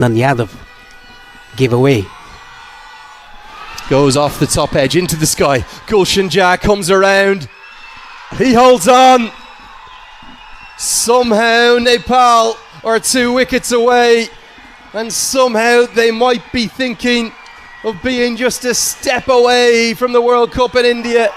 Nan Yadav gave away. Goes off the top edge into the sky. Gulshan Jah comes around. He holds on. Somehow Nepal are 2 wickets away, and somehow they might be thinking of being just a step away from the World Cup in India.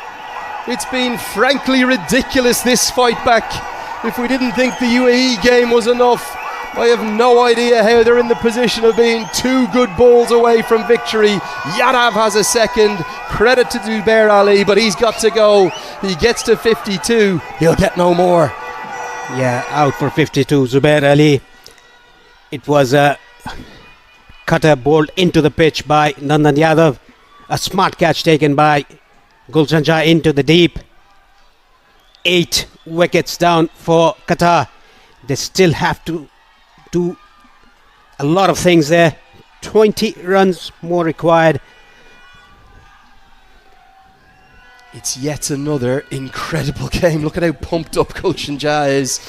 It's been frankly ridiculous, this fight back. If we didn't think the UAE game was enough, I have no idea how they're in the position of being 2 good balls away from victory. Yadav has a second. Credit to Zubair Ali, but he's got to go. He gets to 52. He'll get no more. Yeah, out for 52. Zubair Ali. It was a cutter bowled into the pitch by Nandan Yadav. A smart catch taken by Gulshan Jah into the deep. 8 wickets down for Qatar. They still have to do a lot of things there. 20 runs more required. It's yet another incredible game. Look at how pumped up Gulshan Jah is.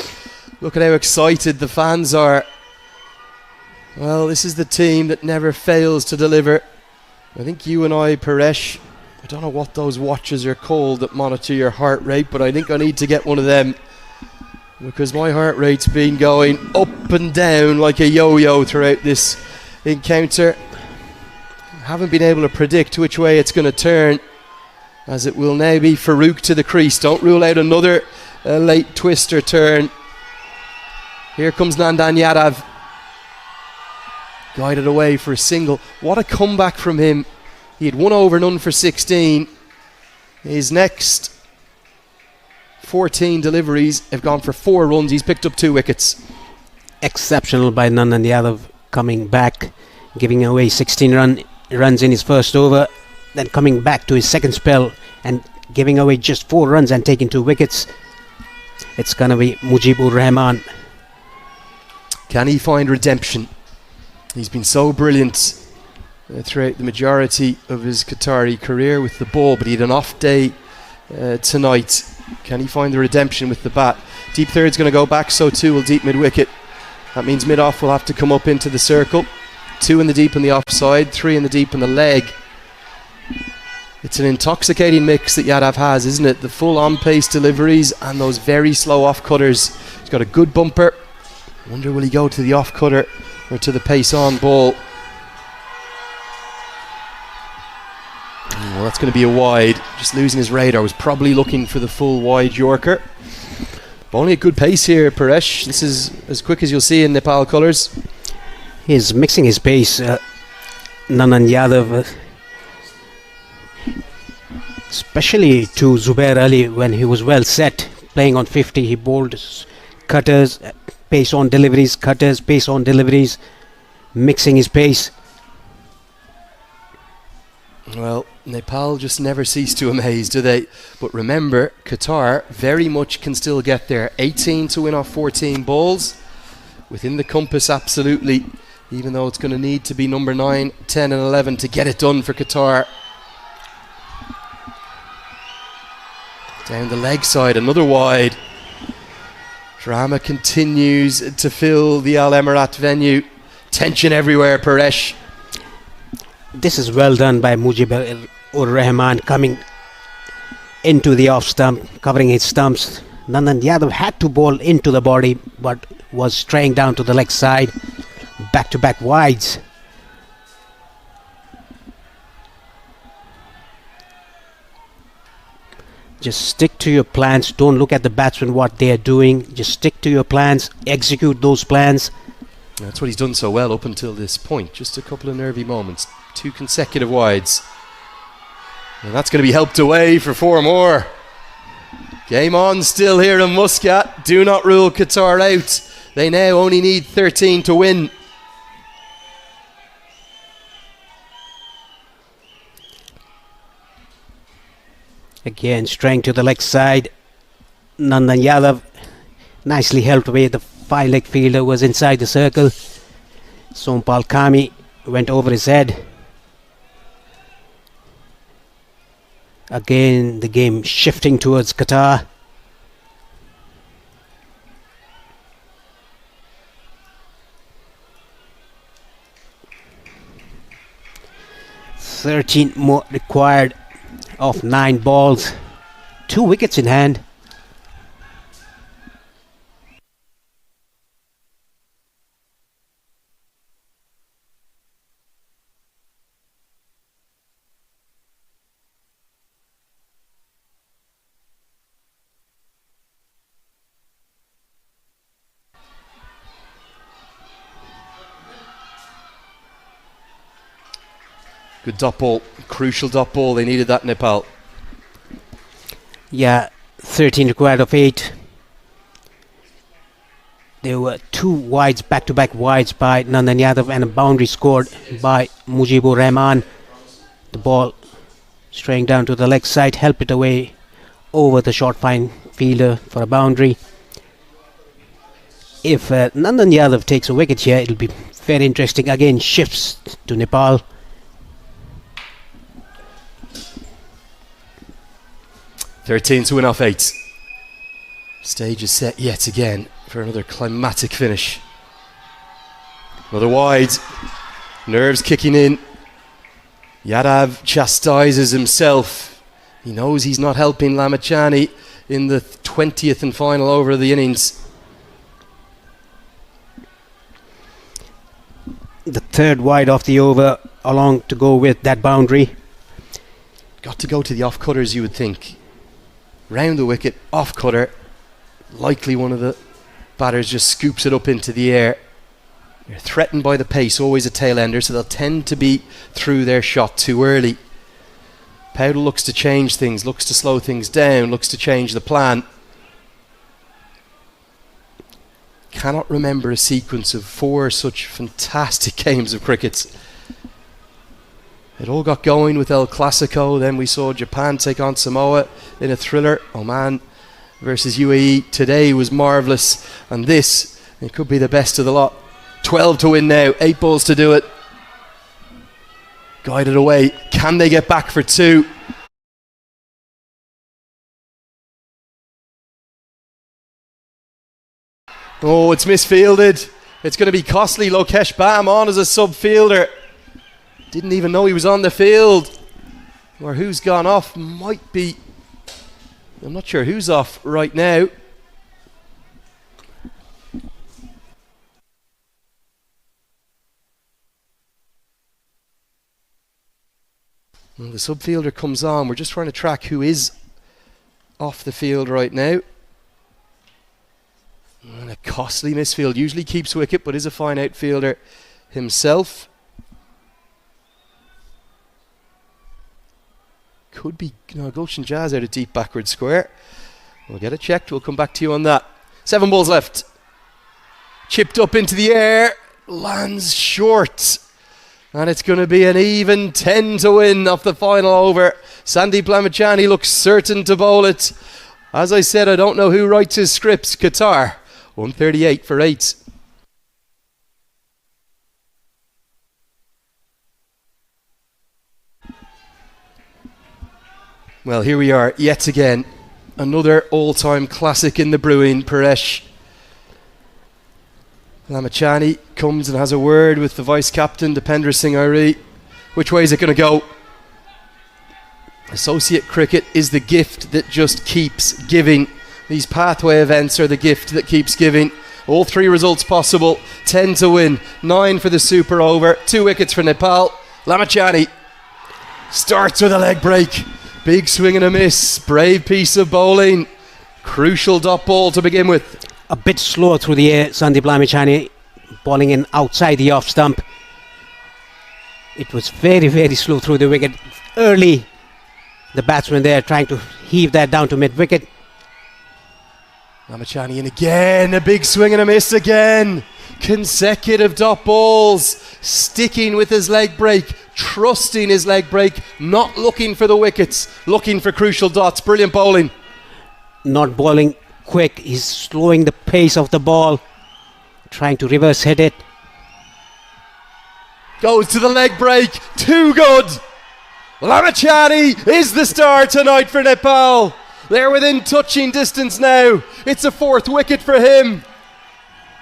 Look at how excited the fans are. Well, this is the team that never fails to deliver. I think you and I, Paresh, I don't know what those watches are called that monitor your heart rate, but I think I need to get one of them, because my heart rate's been going up and down like a yo-yo throughout this encounter. I haven't been able to predict which way it's going to turn, as it will now be Farooq to the crease. Don't rule out another late twister turn. Here comes Nandan Yadav, guided away for a single. What a comeback from him. He had 1 over, none for 16. His next 14 deliveries have gone for 4 runs. He's picked up 2 wickets. Exceptional by Nandan Yadav, coming back, giving away 16 runs in his first over, then coming back to his second spell and giving away just 4 runs and taking 2 wickets. It's going to be Mujibur Rahman. Can he find redemption? He's been so brilliant throughout the majority of his Qatari career with the ball, but he had an off day tonight. Can he find the redemption with the bat? Deep third's going to go back, so too will deep mid-wicket. That means mid-off will have to come up into the circle. 2 in the deep on the offside, 3 in the deep on the leg. It's an intoxicating mix that Yadav has, isn't it? The full on-pace deliveries and those very slow off-cutters. He's got a good bumper. I wonder, will he go to the off-cutter or to the pace-on ball? Well, that's going to be a wide. Just losing his radar. Was probably looking for the full wide Yorker. But only a good pace here, Paresh. This is as quick as you'll see in Nepal colours. He's mixing his pace. Nandan Yadav, especially to Zubair Ali, when he was well set, playing on 50, he bowled cutters, pace on deliveries, cutters, pace on deliveries, mixing his pace. Well, Nepal just never cease to amaze, do they? But remember, Qatar very much can still get there. 18 to win off 14 balls. Within the compass, absolutely. Even though it's going to need to be number 9, 10 and 11 to get it done for Qatar. Down the leg side, another wide. Drama continues to fill the Al Emirat venue. Tension everywhere, Paresh. This is well done by Mujibur Rahman, coming into the off stump, covering his stumps. Nandan Yadav had to bowl into the body, but was straying down to the leg side. Back-to-back wides. Just stick to your plans. Don't look at the batsmen, what they are doing. Just stick to your plans. Execute those plans. That's what he's done so well up until this point. Just a couple of nervy moments. 2 consecutive wides. And that's going to be helped away for 4 more. Game on still here in Muscat. Do not rule Qatar out. They now only need 13 to win. Again, straying to the leg side. Nandan Yadav nicely helped away. The 5-leg fielder was inside the circle. Sompal Kami went over his head. Again, the game shifting towards Qatar. 13 more required of 9 balls. 2 wickets in hand. Good dot ball, crucial dot ball. They needed that, Nepal. Yeah, 13 required of 8. There were 2 wides, back-to-back wides by Nandan Yadav, and a boundary scored by Mujibur Rahman. The ball straying down to the leg side, help it away over the short fine fielder for a boundary. If Nandan Yadav takes a wicket here, it'll be very interesting. Again, shifts to Nepal. Thirteen to win off 8. Stage is set yet again for another climatic finish. Another wide. Nerves kicking in. Yadav chastises himself. He knows he's not helping Lamachani in the 20th and final over of the innings. The third wide off the over, along to go with that boundary. Got to go to the off-cutters, you would think. Round the wicket, off-cutter. Likely one of the batters just scoops it up into the air. They're threatened by the pace, always a tail ender, so they'll tend to be through their shot too early. Powell looks to change things, looks to slow things down, looks to change the plan. Cannot remember a sequence of 4 such fantastic games of cricket. It all got going with El Clasico, then we saw Japan take on Samoa in a thriller. Oman versus UAE today was marvellous, and this, it could be the best of the lot. 12 to win now, 8 balls to do it. Guided away, can they get back for 2? Oh, it's misfielded. It's going to be costly. Lokesh Bam on as a sub-fielder. Didn't even know he was on the field. Or who's gone off might be... I'm not sure who's off right now. Well, the sub-fielder comes on. We're just trying to track who is off the field right now. And a costly misfield. Usually keeps wicket, but is a fine outfielder himself. Could be Gulshan Jazz out of deep backward square. We'll get it checked. We'll come back to you on that. 7 balls left. Chipped up into the air. Lands short. And it's going to be an even 10 to win off the final over. Sandeep Lamachani looks certain to bowl it. As I said, I don't know who writes his scripts. Qatar. 138 for 8. Well, here we are yet again. Another all-time classic in the brewing. Paresh Lamachani comes and has a word with the vice-captain, Dipendra Singh Airi. Which way is it going to go? Associate cricket is the gift that just keeps giving. These pathway events are the gift that keeps giving. All 3 results possible. 10 to win, 9 for the super over, 2 wickets for Nepal. Lamachani starts with a leg break. Big swing and a miss. Brave piece of bowling. Crucial dot ball to begin with. A bit slow through the air, Sandeep Lamachani bowling in outside the off stump. It was very, very slow through the wicket. Early, the batsman there trying to heave that down to mid-wicket. Lamachani in again. A big swing and a miss again. Consecutive dot balls. Sticking with his leg break. Trusting his leg break. Not looking for the wickets. Looking for crucial dots. Brilliant bowling. Not bowling quick. He's slowing the pace of the ball. Trying to reverse hit it. Goes to the leg break. Too good. Lamachani is the star tonight for Nepal. They're within touching distance now. It's a 4th wicket for him.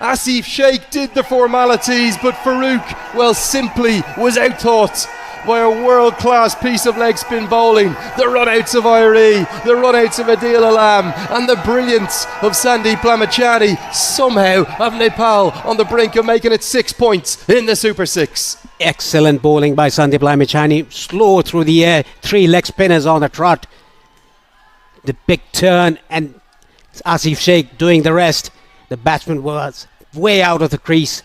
Asif Sheikh did the formalities, but Farooq, well, simply was outthought by a world-class piece of leg spin bowling. The run-outs of Irie, the run-outs of Adil Alam, and the brilliance of Sandeep Lamachani somehow have Nepal on the brink of making it 6 points in the Super 6. Excellent bowling by Sandeep Lamachani. Slow through the air. 3 leg spinners on the trot. The big turn, and Asif Sheikh doing the rest. The batsman was way out of the crease.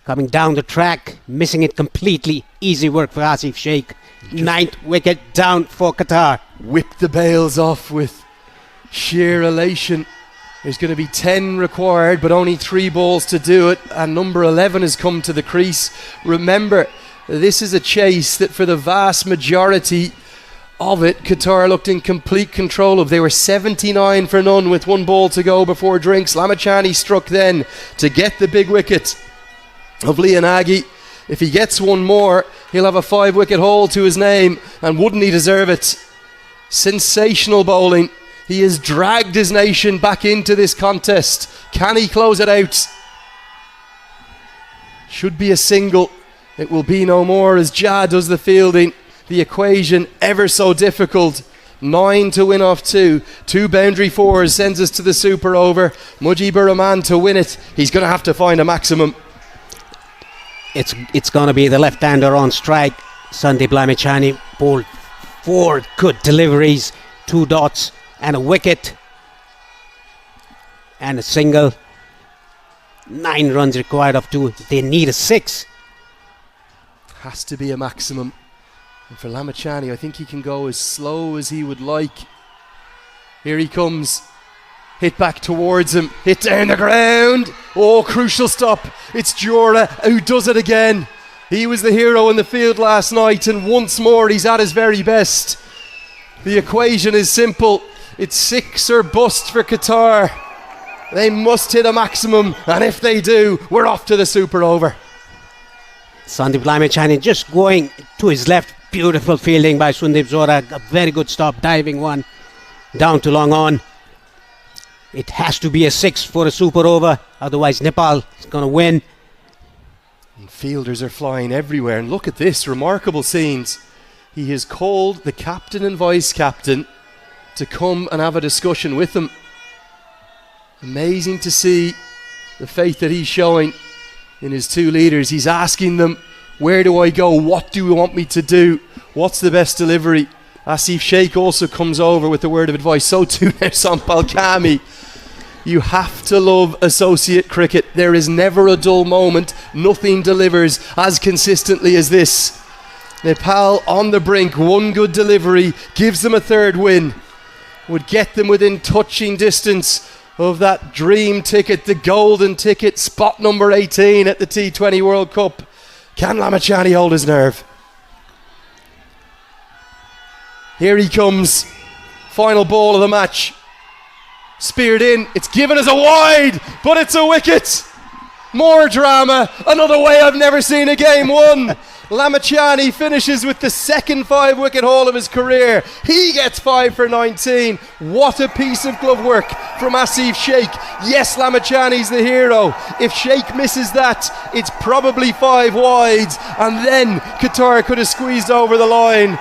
Coming down the track, missing it completely. Easy work for Asif Sheikh. 9th wicket down for Qatar. Whipped the bails off with sheer elation. There's going to be 10 required, but only 3 balls to do it, and number 11 has come to the crease. Remember, this is a chase that for the vast majority of it, Qatar looked in complete control of. They were 79 for none with 1 ball to go before drinks. Lamachani struck then to get the big wicket of Lianagi. If he gets one more, he'll have a 5-wicket haul to his name, and wouldn't he deserve it? Sensational bowling. He has dragged his nation back into this contest. Can he close it out? Should be a single. It will be no more as Jah does the fielding. The equation ever so difficult. 9 to win off 2. 2 boundary fours sends us to the super over. Mujibur Rahman to win it. He's going to have to find a maximum. It's going to be the left-hander on strike. Sandeep Lamachani bowled 4 good deliveries, 2 dots and a wicket and a single. 9 runs required of 2. They need a 6. Has to be a maximum. And for Lamachani, I think he can go as slow as he would like. Here he comes. Hit back towards him. Hit down the ground. Oh, crucial stop. It's Jura who does it again. He was the hero in the field last night, and once more he's at his very best. The equation is simple. It's 6 or bust for Qatar. They must hit a maximum, and if they do, we're off to the super over. Sandeep Lamachani just going to his left. Beautiful fielding by Sundeep Zora. A very good stop, diving one down to long on. It has to be a 6 for a super over, otherwise Nepal is going to win. And fielders are flying everywhere, and look at this, remarkable scenes. He has called the captain and vice captain to come and have a discussion with them. Amazing to see the faith that he's showing in his 2 leaders. He's asking them, where do I go? What do you want me to do? What's the best delivery? Asif Sheikh also comes over with a word of advice. So too now Sampal Kami. You have to love associate cricket. There is never a dull moment. Nothing delivers as consistently as this. Nepal on the brink. 1 good delivery gives them a 3rd win. Would get them within touching distance of that dream ticket, the golden ticket, spot number 18 at the T20 World Cup. Can Lamachani hold his nerve? Here he comes. Final ball of the match. Speared in. It's given as a wide, but it's a wicket. More drama. Another way I've never seen a game won. Lamachani finishes with the 2nd 5-wicket haul of his career. He gets 5 for 19. What a piece of glove work from Asif Sheikh. Yes, Lamachani's the hero. If Sheikh misses that, it's probably 5 wides, and then Qatar could have squeezed over the line.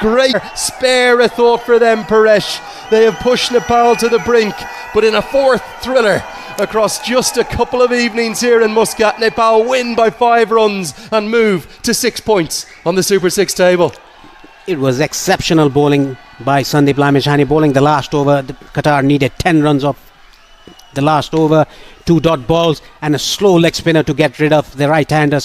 Great. Spare a thought for them, Paresh. They have pushed Nepal to the brink, but in a 4th thriller across just a couple of evenings here in Muscat, Nepal win by 5 runs and move to 6 points on the Super 6 table. It was exceptional bowling by Sandeep Lamachani. Bowling the last over, Qatar needed 10 runs off the last over, 2 dot balls and a slow leg spinner to get rid of the right-hander.